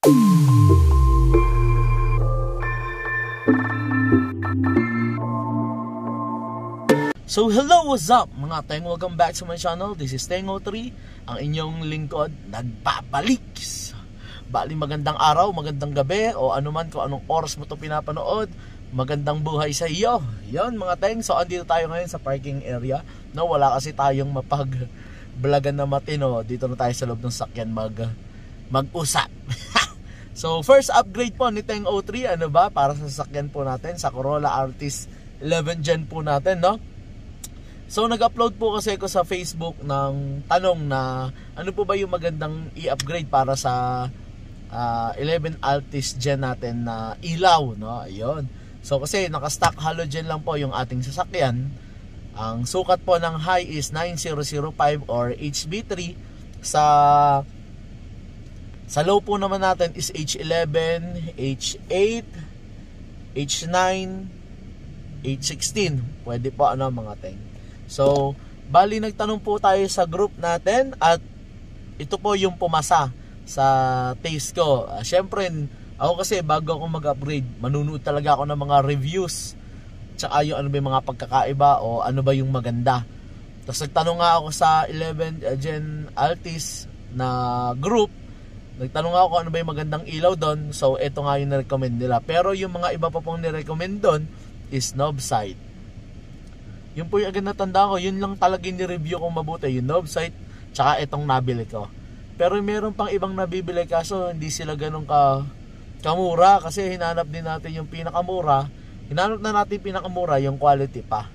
So hello, what's up mga teng? Welcome back to my channel. This is Tengo3, ang inyong lingkod nagbabalik. Bali magandang araw, magandang gabi, o anuman kung anong oras mo to pinapanood. Magandang buhay sa iyo. Yon mga teng, so andito tayo ngayon sa parking area. No, wala kasi tayong mapag-vlogan na matino. Dito na tayo sa loob ng sakyan mag-usap. So first upgrade po ni Tengo3, ano ba, para sa sakyan po natin, sa Corolla Altis 11 Gen po natin, no? So nag-upload po kasi ako sa Facebook ng tanong na ano po ba yung magandang i-upgrade para sa 11 Altis Gen natin na ilaw, no? Ayun. So kasi naka-stock halogen lang po yung ating sasakyan. Ang sukat po ng high is 9005 or HB3. Sa low po naman natin is H11, H8, H9, H16. Pwede po ano mga teng. So, bali nagtanong po tayo sa group natin at ito po yung pumasa sa taste ko. Syempre, ako kasi bago ako mag-upgrade, manunood talaga ako ng mga reviews. Tsaka yung ano ba yung mga pagkakaiba o ano ba yung maganda. Tapos nagtanong nga ako sa 11 Gen Altis na group. Nagtanong nga ako kung ano ba yung magandang ilaw doon. So, ito nga yung na-recommend nila. Pero yung mga iba pa pong ni-recommend doon is knob sight. Yun po yung agad natanda ko, yun lang talaga yung review kong mabuti, yung knob sight, tsaka itong nabili ko. Pero meron pang ibang nabibili kaso hindi sila ganun kamura kasi hinanap din natin yung pinakamura. Hinanap na natin yung pinakamura, yung quality pa.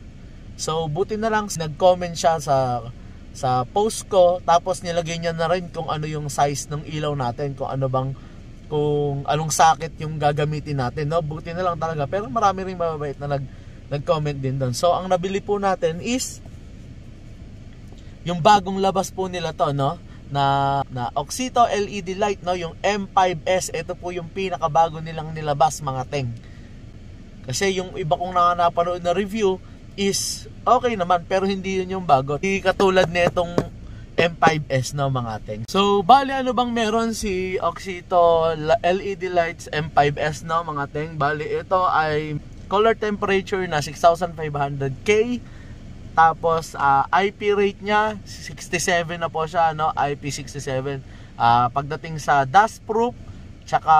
So buti na lang nag-comment siya sa post ko, tapos nilagay niya na rin kung ano yung size ng ilaw natin, kung anong socket yung gagamitin natin, no? Buti na lang talaga, pero marami ring mababait na nag-comment din doon. So ang nabili po natin is yung bagong labas po nila to, no, na Oxito LED light, no, yung M5S. Ito po yung pinakabago nilang nilabas mga teng. Kasi yung iba kong napanood na review is okay naman, pero hindi yun yung bago. Hindi katulad nitong M5S, no mga teng. So bali ano bang meron si Oxito LED lights M5S, no mga teng? Bali ito ay color temperature na 6,500K. Tapos IP rate niya 67 na po siya, no? IP67. Pagdating sa dust proof tsaka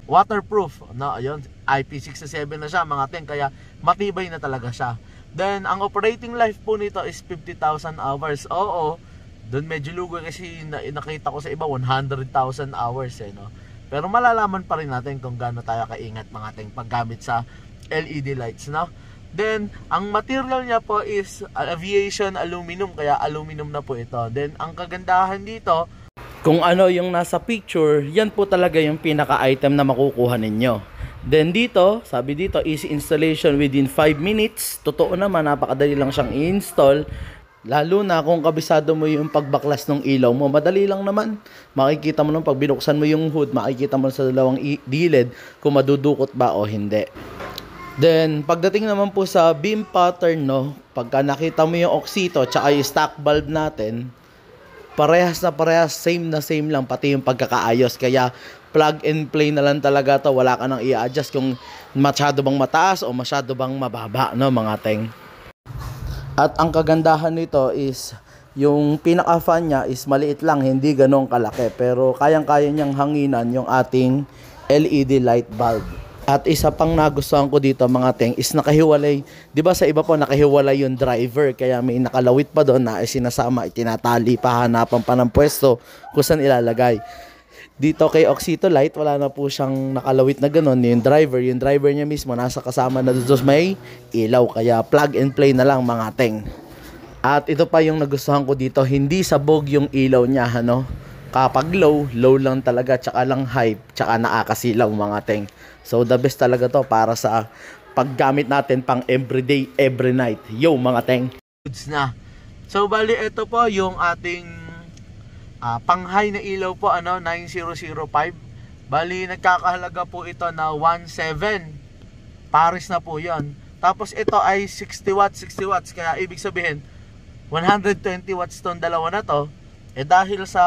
waterproof, no? Ayun, IP67 na siya mga teng, kaya matibay na talaga siya. Then ang operating life po nito is 50,000 hours. Oo, doon medyo lugo kasi nakita ko sa iba 100,000 hours no. Pero malalaman pa rin natin kung gaano tayo kaingat mga teng paggamit sa LED lights, no? Then ang material niya po is aviation aluminum, kaya aluminum na po ito. Then ang kagandahan dito, kung ano yung nasa picture, yan po talaga yung pinaka-item na makukuha ninyo. Then dito, sabi dito, easy installation within 5 minutes. Totoo naman, napakadali lang siyang i-install. Lalo na kung kabisado mo yung pagbaklas ng ilaw mo, madali lang naman. Makikita mo nung pag binuksan mo yung hood, makikita mo sa dalawang dilid kung madudukot ba o hindi. Then, pagdating naman po sa beam pattern, no, pagka nakita mo yung Oxito tsaka yung stock bulb natin, parehas na parehas, same na same lang, pati yung pagkakaayos. Kaya plug and play na lang talaga to. Wala ka nang i-adjust kung masyado bang mataas o masyado bang mababa, no mga teng. At ang kagandahan nito is yung pinaka-fan niya is maliit lang, hindi ganong kalaki, pero kayang-kaya niyang hanginan yung ating LED light bulb. At isa pang nagustuhan ko dito mga teng is nakahiwalay. 'Di ba sa iba po nakahiwalay yung driver, kaya may nakalawit pa doon na sinasama, itinatali pa, hanapan pa ng pwesto kung saan ilalagay. Dito kay Oxito Light, wala na po siyang nakalawit na gano'n. Yung driver niya mismo nasa kasama na doon may ilaw, kaya plug and play na lang mga teng. At ito pa yung nagustuhan ko dito, hindi sabog yung ilaw niya, ano. Kapag low lang talaga, tsaka lang high, tsaka nakakasilaw mga teng. So the best talaga to para sa paggamit natin pang everyday, every night. Yo mga teng. Goods na. So bali ito po yung ating pang high na ilaw po, ano, 9005. Bali nagkakahalaga po ito na 1.7 Paris na po yon. Tapos ito ay 60 watts, kaya ibig sabihin 120 watts tong dalawa na to. Dahil sa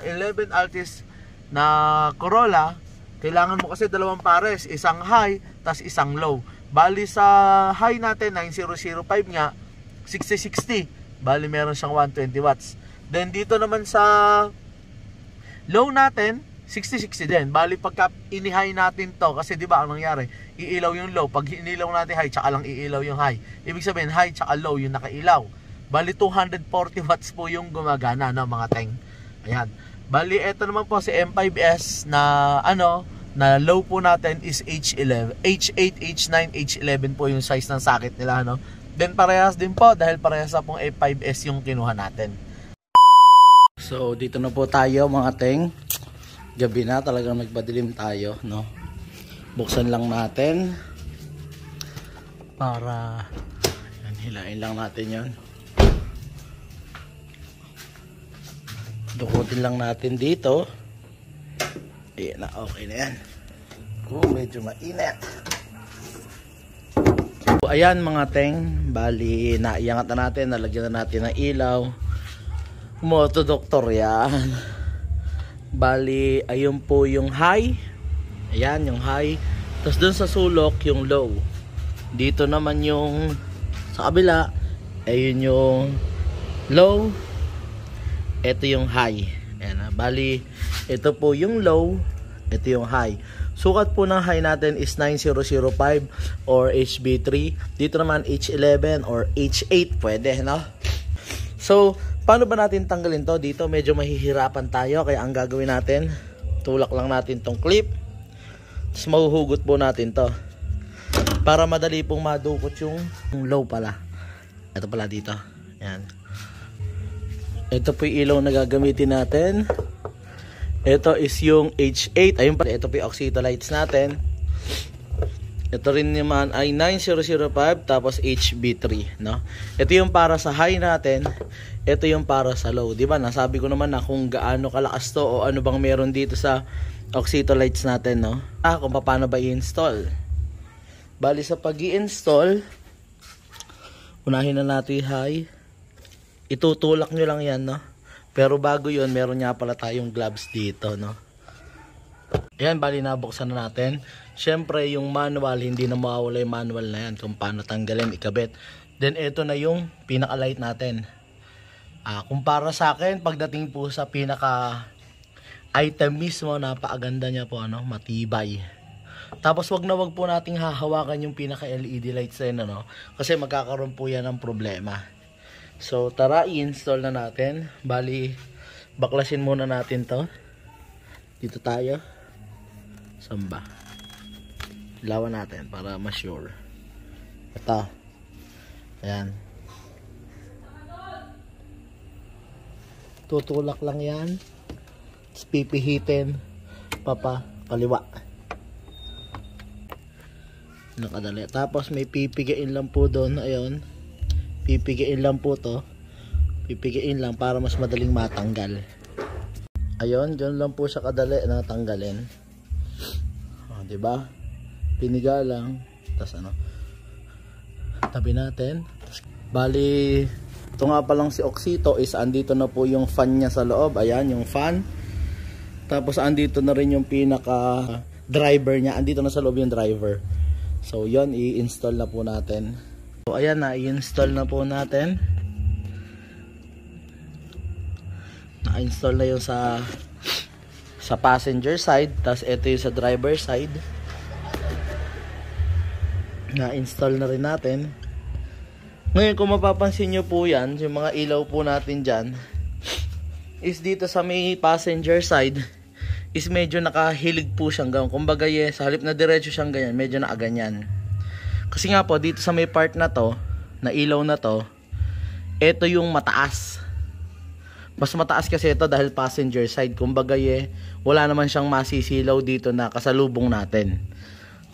11 Altis na Corolla, kailangan mo kasi dalawang pares, isang high tas isang low. Bali sa high natin 9005 nga 6060, bali meron siyang 120 watts. Then dito naman sa low natin 6060 din. Bali pagka ini-high natin to, kasi di ba ang nangyari, iilaw yung low, pag inilaw natin high tsaka lang iilaw yung high. Ibig sabihin high tsaka low yung nakailaw. Bali 240 watts po yung gumagana, no, mga teng. Ayan. Bali ito naman po si M5S na na low po natin is H11, H8, H9, H11 po yung size ng socket nila, no. Then parehas din po dahil parehas sa pong M5S yung kinuha natin. So dito na po tayo mga teng. Gabi na, talagang nagpadilim tayo, no. Buksan lang natin para hilain lang natin yon. Dukutin lang natin dito. Ayan na, okay na yan. Medyo mainit. So, ayan mga teng, bali naiangat na natin, nalagyan na natin ng ilaw. Moto doktor yan. Bali ayun po yung high. Ayan yung high. Tapos dun sa sulok yung low. Dito naman yung sa kabila, ayun yung low. Ito yung high. Ayan, bali ito po yung low, ito yung high. Sukat po ng high natin is 9005 or HB3. Dito naman H11 or H8 pwede, no? So, paano ba natin tanggalin to? Dito medyo mahihirapan tayo, kaya ang gagawin natin, tulak lang natin tong clip. Tapos mahuhugot po natin to. Para madali pong madukot yung low pala. Ito pala dito. Ayan. Ito po yung ilaw na gagamitin natin. Ito is yung H8. Ayun pala, ito po yung oxyto lights natin. Ito rin naman ay 9005 tapos HB3, no? Ito yung para sa high natin, ito yung para sa low. 'Di ba? Nasabi ko naman na kung gaano kalakas to o ano bang meron dito sa oxyto lights natin, no? Kung paano ba i-install. Bali sa pag-i-install, unahin na natin high. Itutulak nyo lang 'yan, no? Pero bago 'yon, meron nga pala tayong gloves dito, no? Ayan, bali nabuksan na natin. Syempre yung manual, hindi na mawawala yung manual na yan kung paano tanggalin, ikabit. Then ito na yung pinaka light natin. Kung para sa akin, pagdating po sa pinaka item mismo, napakaganda niya po, matibay. Tapos wag po nating hahawakan yung pinaka LED lights na yun, kasi magkakaroon po yan ng problema. So tara, i-install na natin. Bali, baklasin muna natin to. Dito tayo. Samba. Ilawan natin para ma-sure. Ito. Ayan. Tutulak lang yan. Tapos pipihitin. Kaliwa. Nakadali. Tapos may pipigain lang po doon. Ayun. Pipigain lang po to. Pipigain lang para mas madaling matanggal. Ayun. Diyan lang po siya kadali na tanggalin. Diba? Piniga lang, tas tabi natin. Bali, ito nga palang si Oxyto is andito na po yung fan niya sa loob. Ayan yung fan. Tapos andito na rin yung pinaka driver niya. Andito na sa loob yung driver. So yon, i-install na po natin. So ayan na, i-install na po natin. Na-install na yung sa passenger side. Tapos ito yung sa driver side. Na-install na rin natin. Ngayon kung mapapansin nyo po yan, yung mga ilaw po natin dyan, is dito sa may passenger side, is medyo nakahilig po siyang gawin. Kumbaga sa halip na diretso siyang ganyan, medyo nakaganyan. Kasi nga po, dito sa may part na to, na ilaw na to, ito yung mataas. Mas mataas kasi ito dahil passenger side. Kumbaga wala naman siyang masisilaw dito na kasalubong natin.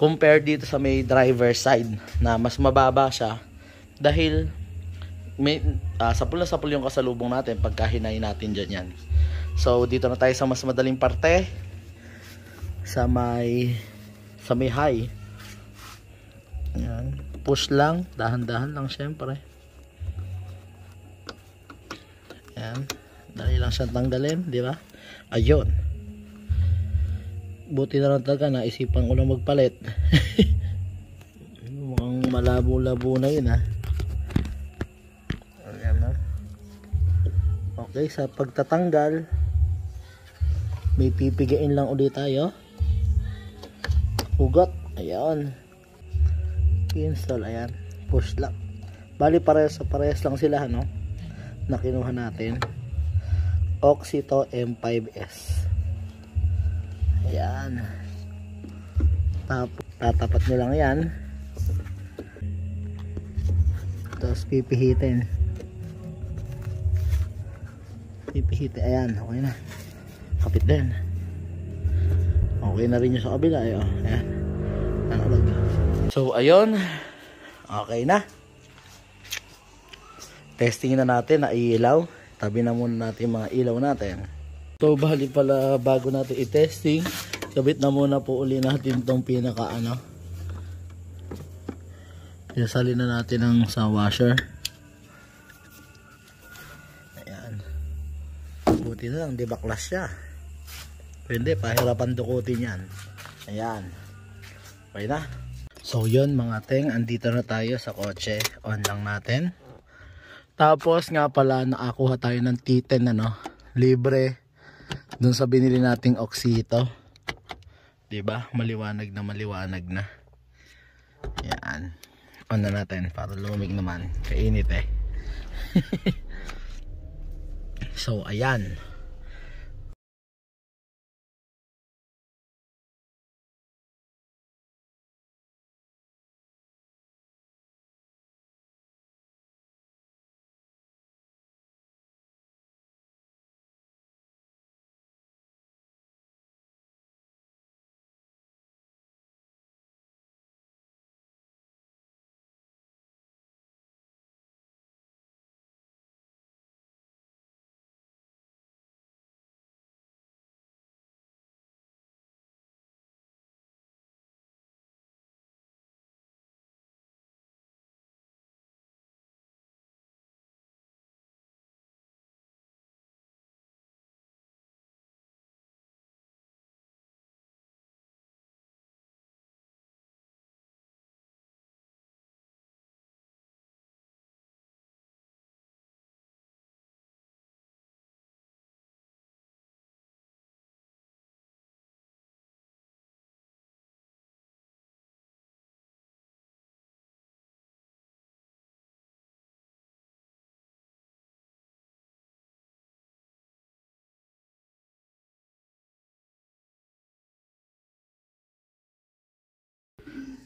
Compare dito sa may driver side na mas mababa siya dahil may sapul na sapul yung kasalubong natin pagka hinay natin dyan yan. So dito na tayo sa mas madaling parte, sa may high. Ayan. Push lang, dahan-dahan lang syempre. Ayan. Dali lang siyang tanggalin, di ba? Ayun. buti na lang talaga naisipan ko na magpalit. Mukhang malabo-labo na yun, ha. Ayan na. Okay, sa pagtatanggal may pipigain lang ulit tayo. Ugat, ayan. I-install, ayan. Push lock. Bali parehas lang sila, no, na kinuha natin. Oxito M5S. Ayan. Tapos tatapat nyo lang yan, tapos pipihitin. Ayan, okay na. Kapit din. Okay na rin yung sa kabila. Ayan. So ayun, okay na. Testing na natin na ilaw. Tabi na muna natin mga ilaw natin. So bali pala bago natin i-testing, kabit na muna po uli natin tong pinaka Isalin na natin ng sa washer. Ayan. Buti na lang, di baklas siya. Pwede, pahirapan dukutin yan. Ayan. Okay na. So yun mga teng, andito na tayo sa kotse. On lang natin. Tapos nga pala nakakuha tayo ng T10 libre dun sa binili nating Oxito. Diba? Maliwanag na. Yan. On na natin para lumig naman. Kainit eh. So ayan.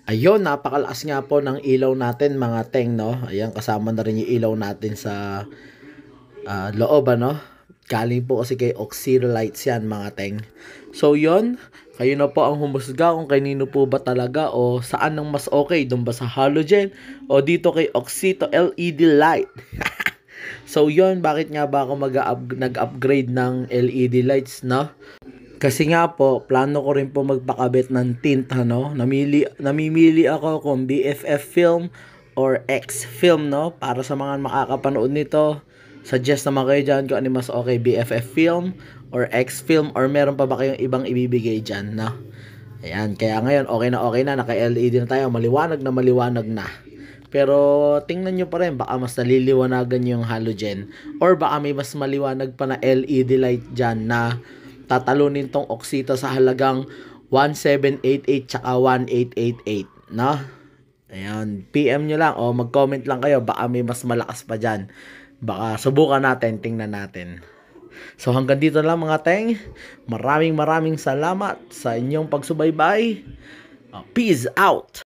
Ayun, napakalakas nga po ng ilaw natin mga teng, no. Ayan, kasama na rin yung ilaw natin sa loob, Galing po kasi kay Oxiro Lights yan mga teng. So yun, kayo na po ang humusga kung kanino po ba talaga o saan ang mas okay, doon ba sa halogen o dito kay Oxito LED light. So yun, bakit nga ba ako nag-upgrade ng LED lights, no? Kasi nga po, plano ko rin po magpakabit ng tint, namimili ako kung BFF film or X film, para sa mga makakapanood nito. Suggest naman kayo dyan kung ano mas okay, BFF film or X film, or meron pa ba kayong ibang ibibigay dyan, Ayan, kaya ngayon okay na, naka-LED na tayo, maliwanag na. Pero tingnan nyo pa rin, baka mas naliliwanagan yung halogen, or baka may mas maliwanag pa na LED light dyan na tatalunin tong Oxito sa halagang 1788 tsaka 1888, Ayan, PM nyo lang o mag-comment lang kayo, baka may mas malakas pa dyan. Baka subukan natin, tingnan natin. So hanggang dito lang mga teng. Maraming salamat sa inyong pagsubaybay. Peace out!